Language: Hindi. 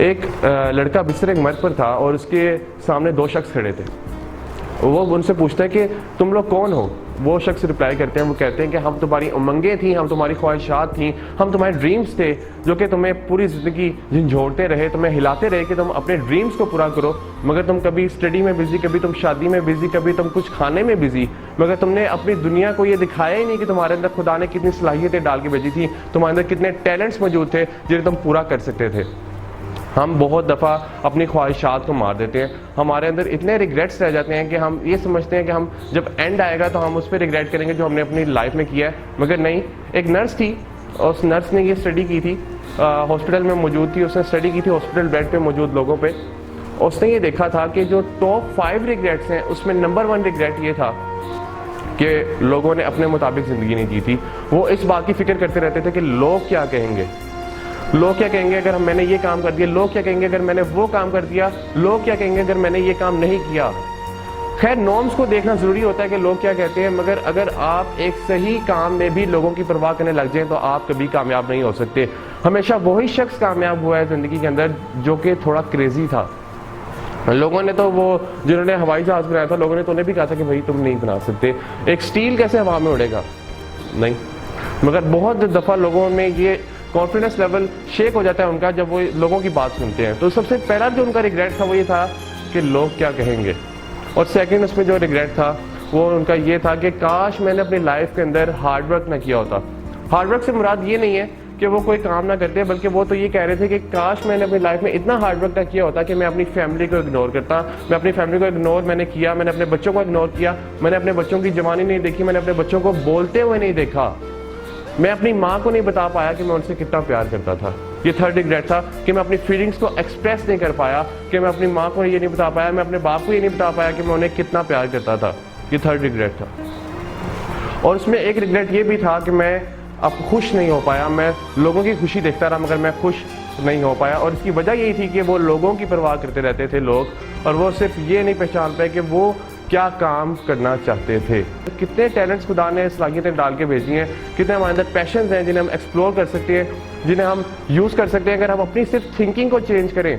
एक लड़का बिस्तर एक मर्द पर था और उसके सामने दो शख्स खड़े थे। वो उनसे पूछता है कि तुम लोग कौन हो। वो शख्स रिप्लाई करते हैं, वो कहते हैं कि हम तुम्हारी उमंगें थी, हम तुम्हारी ख्वाहिशात थी, हम तुम्हारे ड्रीम्स थे जो कि तुम्हें पूरी ज़िंदगी झंझोड़ते रहे, तुम्हें हिलाते रहे कि तुम अपने ड्रीम्स को पूरा करो, मगर तुम कभी स्टडी में बिजी, कभी तुम शादी में बिजी, कभी तुम कुछ खाने में बिजी, मगर तुमने अपनी दुनिया को ये दिखाया ही नहीं कि तुम्हारे अंदर खुदा ने कितनी सलाहियतें डाल के भेजी थी, तुम्हारे अंदर कितने टैलेंट्स मौजूद थे जिन्हें तुम पूरा कर सकते थे। हम बहुत दफ़ा अपनी ख्वाहिशात को मार देते हैं, हमारे अंदर इतने रिग्रेट्स रह जाते हैं कि हम ये समझते हैं कि हम जब एंड आएगा तो हम उस पर रिग्रेट करेंगे जो हमने अपनी लाइफ में किया है, मगर नहीं। एक नर्स थी और उस नर्स ने ये स्टडी की थी, हॉस्पिटल में मौजूद थी, उसने स्टडी की थी हॉस्पिटल बेड पे मौजूद लोगों पे। उसने ये देखा था कि जो टॉप 5 रिग्रेट्स हैं उसमें नंबर 1 रिग्रेट ये था कि लोगों ने अपने मुताबिक ज़िंदगी नहीं जी थी। वो इस बात की फिक्र करते रहते थे कि लोग क्या कहेंगे, लोग क्या कहेंगे अगर मैंने ये काम कर दिया, लोग क्या कहेंगे अगर मैंने वो काम कर दिया, लोग क्या कहेंगे अगर मैंने ये काम नहीं किया। खैर, नॉर्म्स को देखना ज़रूरी होता है कि लोग क्या कहते हैं, मगर अगर आप एक सही काम में भी लोगों की परवाह करने लग जाएं तो आप कभी कामयाब नहीं हो सकते। हमेशा वही शख्स कामयाब हुआ है ज़िंदगी के अंदर जो कि थोड़ा क्रेजी था। लोगों ने तो वो जिन्होंने हवाई जहाज़ बनाया था, लोगों ने तो उन्हें भी कहा था कि भाई तुम नहीं बना सकते, एक स्टील कैसे हवा में उड़ेगा, नहीं। मगर बहुत दफ़ा लोगों में ये कॉन्फिडेंस लेवल शेक हो जाता है उनका जब वो लोगों की बात सुनते हैं। तो सबसे पहला जो उनका रिग्रेट था वो ये था कि लोग क्या कहेंगे, और सेकंड उसमें जो रिग्रेट था वो उनका ये था कि काश मैंने अपनी लाइफ के अंदर हार्डवर्क ना किया होता। हार्डवर्क से मुराद ये नहीं है कि वो कोई काम ना करते, बल्कि वो तो ये कह रहे थे कि काश मैंने अपनी लाइफ में इतना हार्डवर्क ना किया होता कि मैं अपनी फैमिली को इग्नोर करता। मैं अपनी फैमिली को इग्नोर मैंने किया, मैंने अपने बच्चों को इग्नोर किया, मैंने अपने बच्चों की जवानी नहीं देखी, मैंने अपने बच्चों को बोलते हुए नहीं देखा, मैं अपनी माँ को नहीं बता पाया कि मैं उनसे कितना प्यार करता था। ये थर्ड रिग्रेट था कि मैं अपनी फीलिंग्स को एक्सप्रेस नहीं कर पाया, कि मैं अपनी माँ को ये नहीं बता पाया, मैं अपने बाप को ये नहीं बता पाया कि मैं उन्हें कितना प्यार करता था। ये थर्ड रिग्रेट था। और उसमें एक रिग्रेट ये भी था कि मैं अब खुश नहीं हो पाया, मैं लोगों की खुशी देखता रहा मगर मैं खुश नहीं हो पाया। और इसकी वजह यही थी कि वो लोगों की परवाह करते रहते थे लोग, और वो सिर्फ ये नहीं पहचान पाए कि वो क्या काम करना चाहते थे। कितने टैलेंट्स खुदा ने सलाहियतें डाल के भेजी हैं, कितने हमारे अंदर पैशंस हैं जिन्हें हम एक्सप्लोर कर सकते हैं, जिन्हें हम यूज़ कर सकते हैं अगर हम अपनी सिर्फ थिंकिंग को चेंज करें।